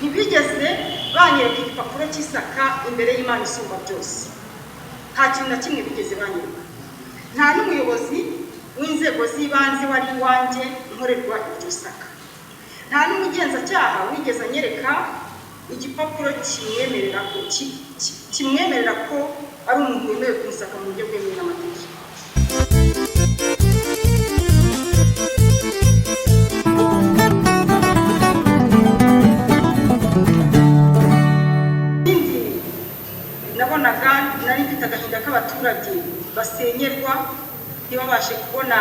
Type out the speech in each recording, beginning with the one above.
ntibigeze banyereka igipapuro cy'isaka imbere y'Imana isumba byose. Nta kintu na kimwe bigeze banyereka. Nta n'umuyobozi w'inzego z'ibanze wari iwanjye nkorerwa iryo saka. Nta n'umugenzacyaha wigeze anyereka igipapuro kimwemerera ko ari umuntu wemewe kumusaka mu buryo bwemewe n'amategeko. Nabonaga nari mfite agahinda k'abaturage basenyerwa ntibabashe kubona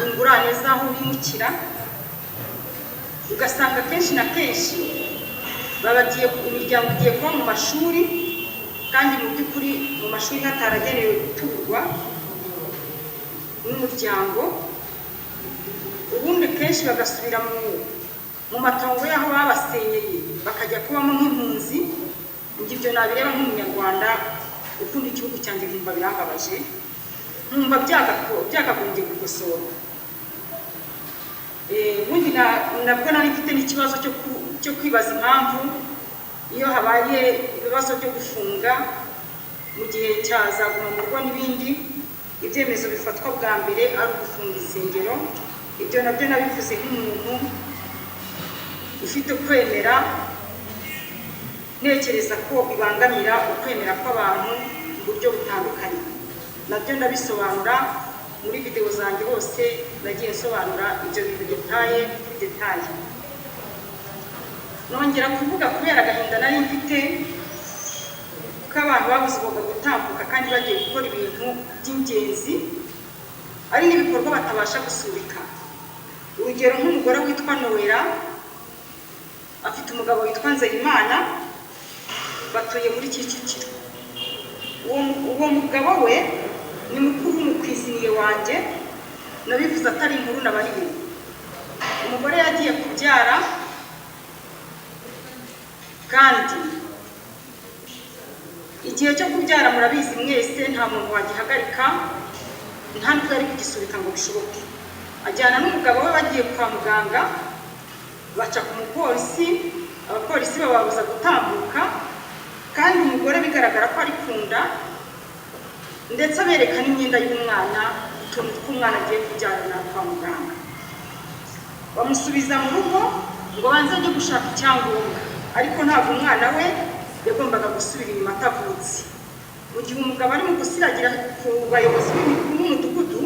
ingurane z'aho bimukira. Ugasanga kenshi na kenshi babagiye imiryango igiye kuba mu mashuri kandi mu by'ukuri mu mashuri hataragenewe guturwa n'umuryango, ubundi kenshi bagasubira mu matongo y'aho babasenyeye bakajya kubamo nk'impunzi. Ibyo nabireba nk'umunyarwanda ukunda igihugu cyanjye nkumva birambabaje, nkumva byakagombye gukosorwa. Ubundi nabwo nari mfite n'ikibazo cyo kwibaza impamvu iyo habaye ibibazo byo gufunga mu gihe cyaza Guma mu Rugo n'ibindi, ibyemezo bifatwa bwa mbere ari ugufunga insengero. Ibyo nabyo nabivuze nk'umuntu ufite kwemera, ntekereza ko bibangamira ukwemera kw'abantu mu buryo butandukanye. Nabyo ndabisobanura muri video zanjye hose, nagiye nsobanura ibyo bintu detaye. Nongera kuvuga kubera agahinda nari mfite ko abantu babuze ubuga gutambuka kandi bagiye gukora ibintu by'ingenzi, ari n'ibikorwa batabasha gusubika. Urugero nk'umugore witwa Noella afite umugabo witwa Nzeyimana, batuye muri Kicukiro. Uwo mugabo we ni mukuru w'umukwiziniye wanjye, nabivuze atari inkuru nabariye. Umugore yagiye kubyara kandi igihe cyo kubyara murabizi mwese, nta muntu wagihagarika, nta nubwo ari kugisubika ngo bishoboke. Ajyana n'umugabo we bagiye kwa muganga, baca ku mupolisi, abapolisi bababuza gutambuka kandi umugore bigaragara ko ari kunda, ndetse abereka n'imyenda y'umwana, utuntu tw'umwana agiye kubyarana kwa muganga. Bamusubiza mu rugo ngo banze ajye gushaka icyangombwa, ariko ntabwo umwana we yagombaga gusubira inyuma atavutse. Mu gihe umugabo ari mu gusiragira ku bayobozi b'umudugudu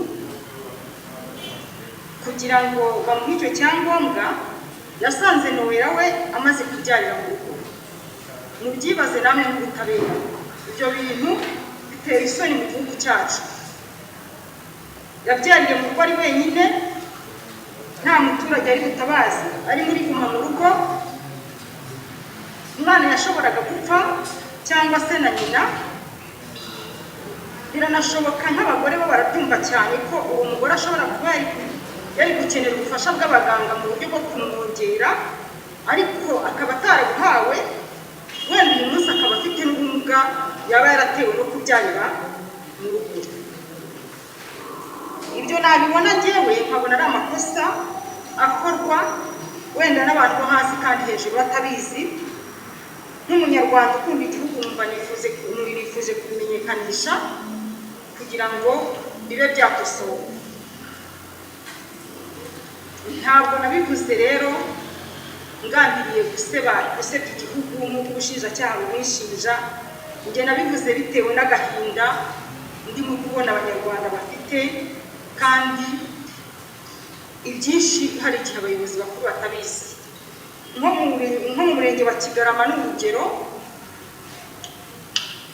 kugira ngo bamuhe icyo cyangombwa, yasanze Noella we amaze kubyarira mu rugo. Mubyibaze namwe nk'ubutabera, ibyo bintu bitera isoni mu gihugu cyacu. Yabyariye mu rugo ari wenyine, nta muturage ari butabazi, ari muri Guma mu Rugo. Umwana yashoboraga gupfa cyangwa se na nyina. Biranashoboka nk'abagore bo barabyumva cyane ko uwo mugore ashobora kuba yari gukenera ubufasha bw'abaganga mu buryo bwo kumwongera, ariko akaba atarabuhawe. Wenda uyu munsi akaba afite n'ubumuga, yaba yaratewe no kubyarira mu rugo. Ibyo nabibona njyewe nkabona ari amakosa akorwa wenda n'abantu bo hasi kandi hejuru batabizi. Nk'umunyarwanda ukunda igihugu numva nifuje kubimenyekanisha kugira ngo bibe byakosowe. Ntabwo nabivuze rero ngambiriye gusebya igihugu nk'uko ubushinjacyaha bumwishinja. Njye nabivuze bitewe n'agahinda ndimo kubona abanyarwanda bafite, kandi ibyinshi hari igihe abayobozi bakuru batabizi. Nko mu murenge wa Kigarama n'urugero,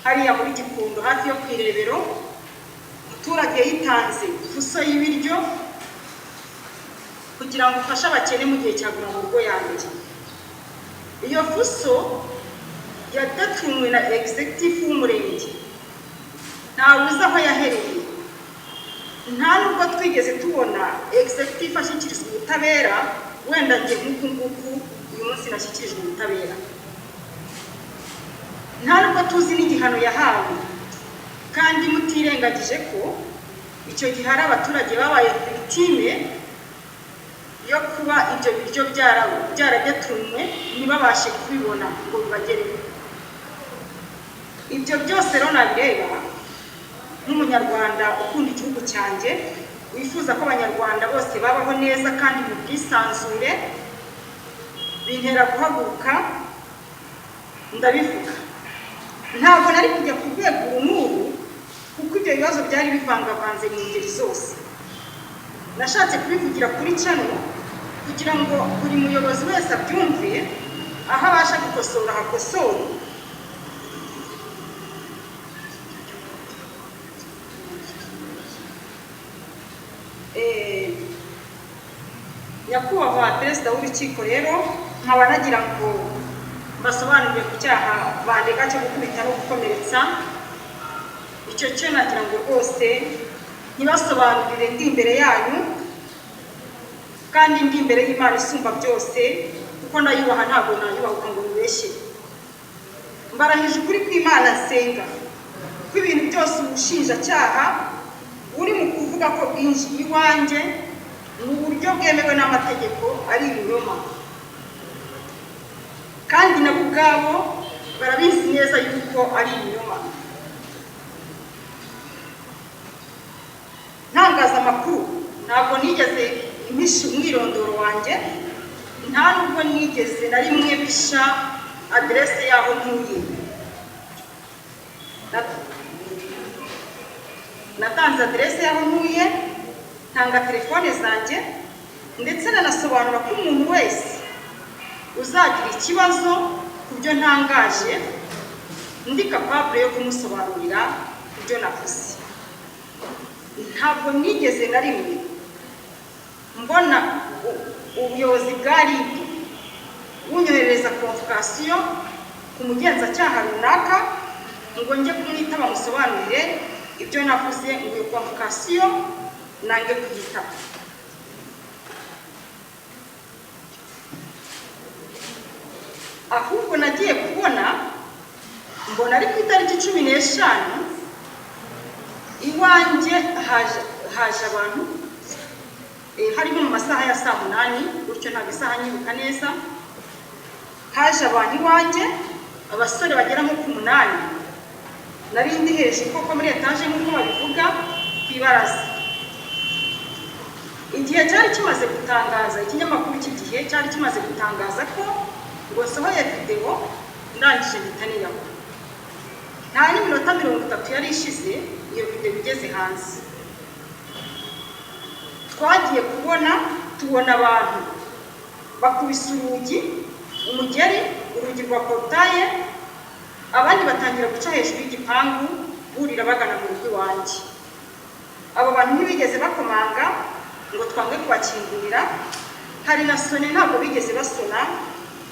hariya muri Gikondo hafi yo kwirebero, umuturage yitanze fuso y'ibiryo kugira ngo ufashe abakene mu gihe cya Guma mu Rugo ya mbere. Iyo fuso yadatumwe na executive w'umurenge, ntawe uzi aho yahereye. Nta nubwo twigeze tubona executive ashyikirizwa ubutabera. Wenda njye nk'uku nguku uyu munsi nashyikirijwe ubutabera, nta nubwo tuzi n'igihano yahawe, kandi mutirengagije ko icyo gihe hari abaturage babaye victime yo kuba ibyo biryo byaragetumwe ntibabashe kubibona ngo bibagereho. Ibyo byose rero nabireba nk'umunyarwanda ukunda igihugu cyanjye, wifuza ko abanyarwanda bose babaho neza kandi mu bwisanzure, bintera guhaguruka ndabivuga. Ntabwo nari kujya ku rwego n'ubu kuko ibyo bibazo byari bivangavanze mu ngeri zose. Nashatse kubivugira kuri channel kugira ngo buri muyobozi wese abyumve, aho abasha gukosora hakosore. Nyakubahwa Perezida w'Urukiko rero nkaba nagira ngo basobanurire ku cyaha bandega cyo gukubita no gukomeretsa. Icyo cyo nagira ngo rwose ntibasobanurire ndi imbere yanyu kandi ndi imbere y'Imana isumba byose, kuko ndayubaha ntabwo nayubahuka ngo nibeshye. Mbarahije ukuri kw'Imana nsenga ko ibintu byose ubushinjacyaha uri mu kuvuga ko bwinjiye iwanjye mu buryo bwemewe n'amategeko ari ibinyoma, kandi nabo ubwabo barabizi neza yuko ari ibinyoma. Ntangazamakuru ntabwo nigeze impisha umwirondoro wanjye, nta nubwo nigeze na rimwe bisha aderese yaho ntuye. Natanze aderese yaho ntuye, ntanga telefone zanjye, ndetse nanasobanura ko umuntu wese uzagira ikibazo ku byo ntangaje ndi capable yo kumusobanurira ibyo navuze. Ntabwo nigeze na rimwe mbona ubuyobozi bwa RIB bunyohereza convocation ku mugenzacyaha runaka ngo njye kumwitaba musobanurire ibyo navuze, ngo iyo convocation nange kuyitaba. Ahubwo nagiye kubona mbona ari ku itariki 15 iwanjye haje abantu, harimo mu masaha ya saa 8 gutyo, ntabwo isaha nyibuka neza. Haje abantu iwanjye, abasore bagera nko ku 8, nari ndi hejuru koko muri etaje nk'uko babivuga ku ibaraza. Igihe cyari kimaze gutangaza, ikinyamakuru cy'igihe cyari kimaze gutangaza ko ngo sohoye video ndangije bitaniyaho. Nta n'iminota 30 yari ishize iyo video igeze hanze. Twagiye tubona abantu bakubise urugi, umugeri, urugi rwa portaye, abandi batangira guca hejuru y'igipangu burira bagana mu rugo iwanjye. Abo bantu ntibigeze bakomanga ngo twange kubakingurira, hari na sone ntabwo bigeze basona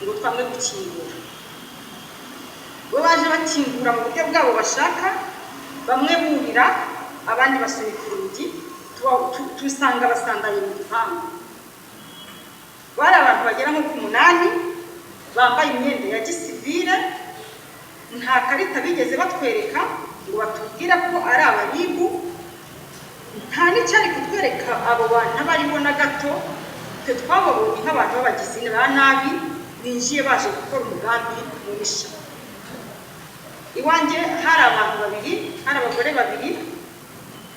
ngo twange gukingura. Bo baje bakingura mu buryo bwabo bashaka, bamwe burira abandi basunika urugi, tusanga basandaye mu gipangu. Bari abantu bagera nko ku 8 bambaye imyenda ya gisivile, nta karita bigeze batwereka ngo batubwira ko ari abaribu, nta n'icyari kutwereka abo bantu abaribo na gato. Twe twababonye nk'abantu b'abagizi ba nabi binjiye baje gukora umugambi mubisha. Iwanjye hari abantu babiri, hari abagore babiri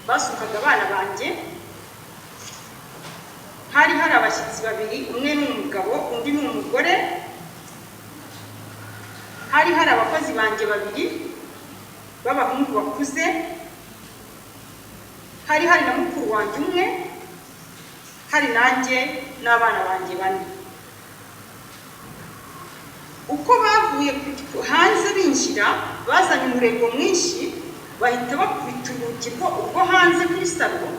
basukaga abana banjye, hari abashyitsi babiri, umwe ni umugabo undi ni umugore, hari abakozi banjye babiri b'abahungu bakuze, hari na mukuru wanjye umwe, hari nanjye n'abana banjye 4. Uko bavuye hanze binjira bazanye umurego mwinshi, bahita bakubita urugi rwo hanze kuri salo,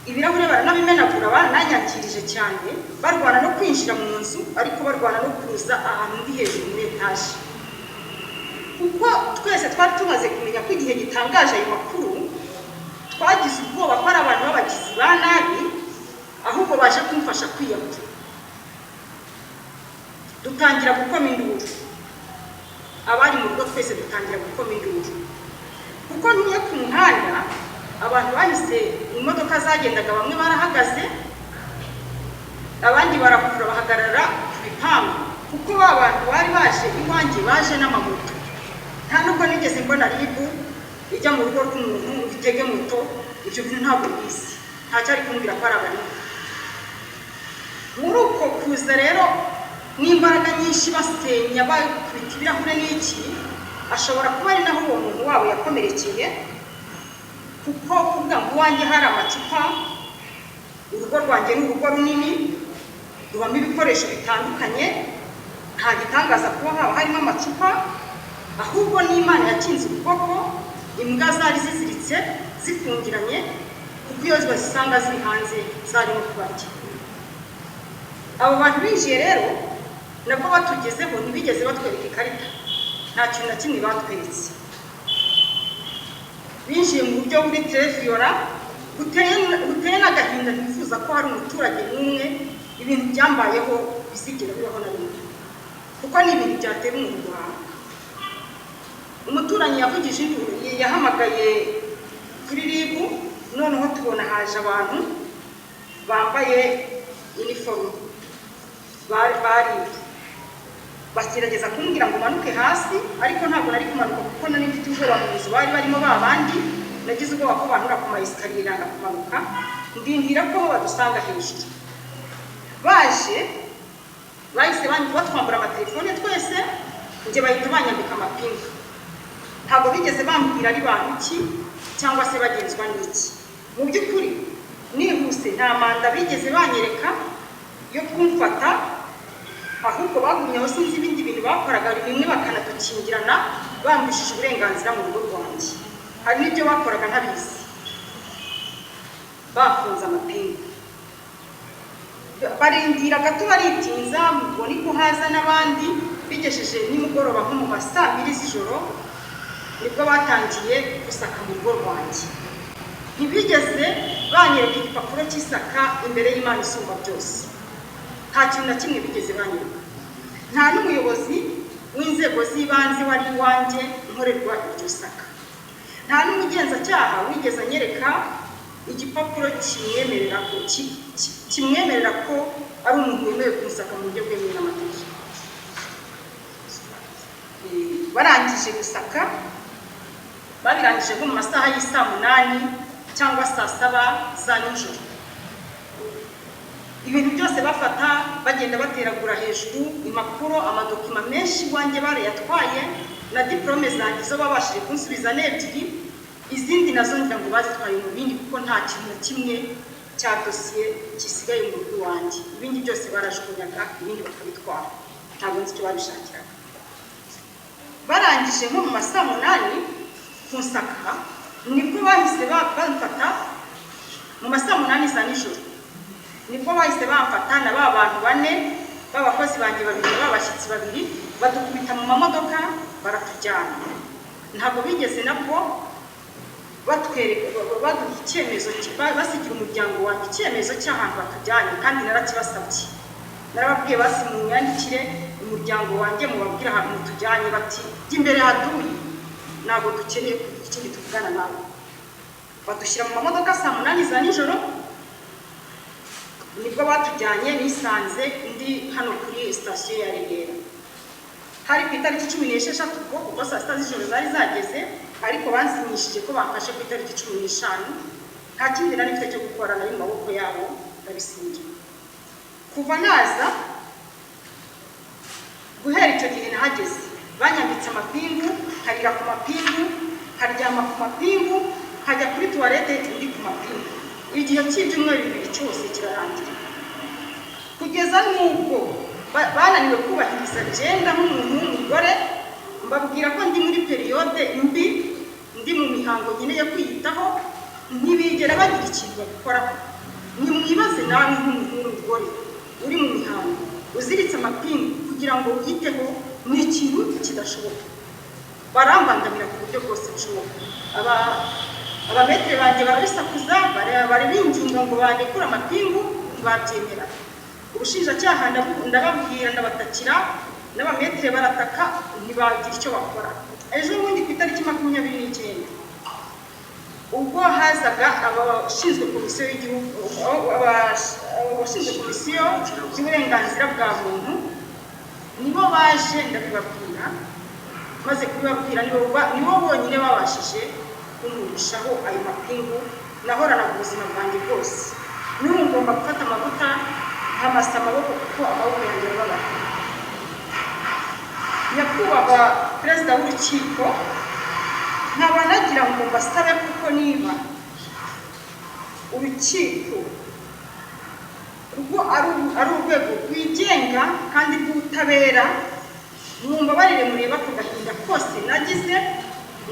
ibirahure baranabimenagura, bananyakirije cyane, barwana no kwinjira mu nzu, ariko barwana no kuza ahantu ndi hejuru muri etaje. Kuko twese twari tumaze kumenya ko igihe gitangaje ayo makuru, twagize ubwoba ko ari abantu b'abagizi ba nabi, ahubwo baje kumfasha kwiyahura. Dutangira gukoma induru, abari mu rugo twese dutangira gukoma induru, kuko ntuye ku muhanda abantu bahise, imodoka zagendaga bamwe barahagaze, abandi barakura bahagarara ku bipangu kuko abantu bari baje iwanjye baje n'amamoto. Nta nubwo nigeze mbona ribu ijya mu rugo rw'umuntu bitege moto, ibyo bintu ntabwo bizi, nta cyari kumbwira ko ari abarimu. Muri uko kuza rero n'imbaraga nyinshi basenya bakubita ibirahure n'iki, ashobora kuba ari naho uwo muntu wabo yakomerekeye, kuko kuvuga ngo iwanjye hari amacupa, urugo rwanjye ni urugo runini rubamo ibikoresho bitandukanye, nta gitangaza kuba haba harimo amacupa, ahubwo n'Imana yakinze ukuboko, imbwa zari ziziritse zifungiranye, kuko iyo bazisanga ziri hanze zarimo kubarya. Abo bantu binjiye rero nabwo batugezeho ntibigeze batwereka ikarita, nta kintu na kimwe batweretse. Binjiye mu buryo buri terefiyora buteye n'agahinda, ntibifuza ko hari umuturage n'umwe ibintu byambayeho bizigera bibaho na rimwe, kuko ni ibintu byatera umuntu guhaha. Umuturanyi yavugije induru, yahamagaye kuri ribu, noneho tubona haje abantu bambaye iniforume bari bagerageza kumbwira ngo manuke hasi, ariko ntabwo nari kumanuka kuko nari mfite ubwoba mu nzu bari barimo babandi. Nagize ubwoba ko bantura ku mayesikariye nanga kumanuka, ndindira ko badusanga hejuru. Baje bahise batwambura amatelefone twese, njye bahita banyambika amapingu. Ntabwo bigeze bambwira ari bantu ki cyangwa se bagenzwa n'iki. Mu by'ukuri nihuse nta manda bigeze banyereka yo kumfata, ahubwo bagumyeho sinzi ibindi bintu bakoraga, bimwe bakanadukingirana bambishije uburenganzira mu rugo rwanjye. Hari n'ibyo bakoraga ntabizi, bafunze amapingu. Barindira gato baritinza, ngo niko haza n'abandi. Bigejeje nimugoroba nko mu ma saa 2 z'ijoro nibwo batangiye gusaka mu rugo rwanjye. Ntibigeze banyereka igipapuro cy'isaka imbere y'Imana isumba byose, nta kintu na kimwe bigeze banyereka. Nta n'umuyobozi w'inzego z'ibanze wari iwanjye nkorerwa iryo saka, nta n'umugenzacyaha wigeze anyereka igipapuro kimwemerera ko ari umuntu wemewe kumusaka mu buryo bwemewe n'amategeko. Barangije gusaka, babirangije nko mu masaha y'isaa 8 cyangwa saa 7 za nijoro. Ibintu byose bafata bagenda bateragura hejuru, impapuro, amadokima menshi wanjye barayatwaye, na diplome zanjye zo babashije kunsubiza n'ebyiri, izindi nazo ngira ngo bazitwaye mu bindi, kuko nta kintu na kimwe cya dosiye gisigaye mu rugo wanjye. Ibindi byose barajugunyaga, ibindi bakabitwara, ntabwo nzi icyo babishakiraga. Barangije nko mu masaa 8 kunsaka, nibwo bahise bamfata mu masaa 8 za nijoro, nibwo bahise bamfata na ba bantu 4 b'abakozi banjye babiri b'abashyitsi babiri, badukubita mu mamodoka baratujyana. Ntabwo bigeze nabwo batwereka baduha icyemezo, basigira umuryango wanjye icyemezo cy'ahantu batujyanye, kandi narakibasabye. Narababwiye basi mu myandikire umuryango wanjye mubabwira ahantu mutujyanye, bati jya imbere haduye, ntabwo dukeneye kugira ikindi tuvugana nabo. Badushyira mu mamodoka saa 8 za nijoro, nibwo batujyanye. Nisanze ndi hano kuri sitasiyo ya Remera, hari ku itariki 16 kuko saa 6 z'ijoro zari zageze, ariko bansinyishije ko bamfashe ku itariki 15. Nta kindi nari mfite cyo gukora, nari mu maboko yabo ndabisingira. Kuva naza guhera icyo gihe nahageze, banyambitse amapingu, nkarira ku mapingu, nkaryama ku mapingu, nkajya kuri tuwarete ndi ku mapingu. Igihe cy'ibyumweru 2 cyose kirarangira, kugeza n'ubwo bananiwe kubahiriza agenda nk'umuntu w'umugore. Mbabwira ko ndi muri periyode mbi, ndi mu mihango nkeneye kwiyitaho, ntibigera bagira ikintu babikoraho. Nimwibaze nawe nk'umuntu w'umugore uri mu mihango uziritse amapingu kugira ngo wiyiteho, ni ikintu kidashoboka. Barambangamira ku buryo bwose bushoboka. Abametere banjye barabisakuza, barabinginga ngo bandekure amapingu, ntibabyemera. Ubushinjacyaha ndababwira, ndabatakira, n'abametere barataka, ntibagira icyo bakora. Ejo bundi ku itariki 29 ubwo hazaga abashinzwe komisiyo y'igihugu, washinze komisiyo y'uburenganzira bwa muntu nibo baje ndabibabwira, maze kubibabwira nibo bonyine babashije kumvishaho ayo mapingu nahorana ubuzima bwanjye bwose. N'ubu ngomba gufata amavuta nkamasa amaboko kuko amaboko yanjye arababara. Nyakubahwa perezida w'urukiko, nkaba nagira ngo mbasabe kuko niba urukiko rwo ari urwego rwigenga kandi rw'ubutabera, mumbabarire mureba ku gahinda kose nagize,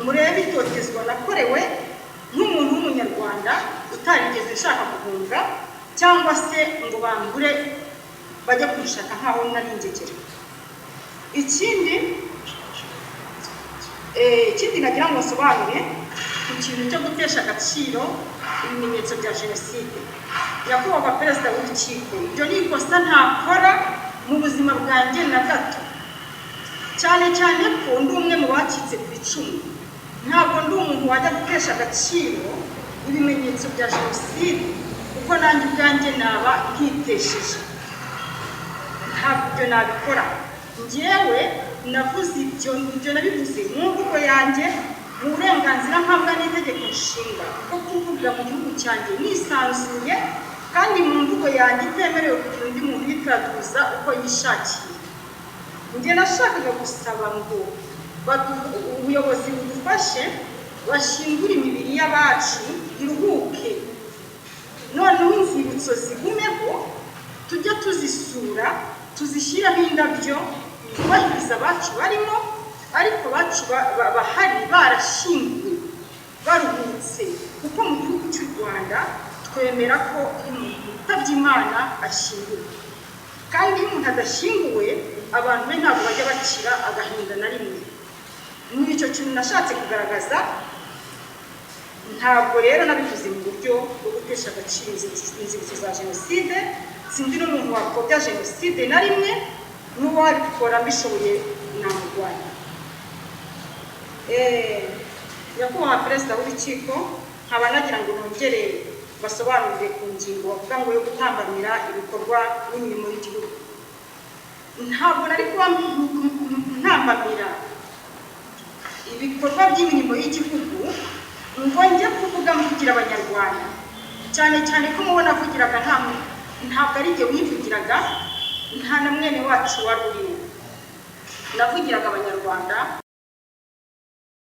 murebe itotezwa nakorewe nk'umuntu w'umunyarwanda utarigeze nshaka guhunga cyangwa se ngo bambure bajya kunshaka nkaho nari ingegera. Ikindi nagira ngo nsobanure ku kintu cyo gutesha agaciro ibimenyetso bya jenoside. Nyakubahwa perezida w'urukiko, ibyo ni ikosa ntakora mu buzima bwanjye na gato, cyane cyane ko ndi umwe mu bacitse ku icumu. Ntabwo ndi umuntu wajya gutesha agaciro ibimenyetso bya jenoside kuko nanjye ubwanjye naba nkitesheje. Ntabwo ibyo nabikora. Njyewe navuze ibyo nabivuze mu mvugo yanjye, mu burenganzira mpabwa n'itegeko nshinga bwo kuvuga mu gihugu cyanjye nisanzuye, kandi mu mvugo yanjye itemerewe kugira undi muntu uyitatuza uko yishakiye. Njye nashakaga gusaba ngo ubuyobozi budufashe bashingure imibiri y'abacu iruhuke, noneho inzibutso zigumeho, tujya tuzisura, tuzishyiraho indabyo, twubahiriza abacu barimo, ariko abacu bahari barashyinguwe baruhutse, kuko mu gihugu cy'u Rwanda twemera ko umuntu utabye Imana ashyinguwe, kandi iyo umuntu adashyinguwe abantu be ntabwo bajya bakira agahinda na rimwe. Muri icyo kintu nashatse kugaragaza, ntabwo rero nabivuze mu buryo bwo gutesha agaciro inzibutso za jenoside. Sindi n'umuntu wakobya jenoside na rimwe, n'uwabikora mbishoboye namurwanya. Nyakubahwa perezida w'urukiko, nkaba nagira ngo nongere basobanurire ku ngingo bavuga ngo yo gutambamira ibikorwa n'imirimo y'igihugu. Ntabwo nari kuba ntambamira ibikorwa by'imirimo y'igihugu ngo njye kuvuga mvugira abanyarwanda, cyane cyane ko mubona avugiraga ntabwo ari jye wivugiraga, nta na mwene wacu wari urimo, navugiraga abanyarwanda.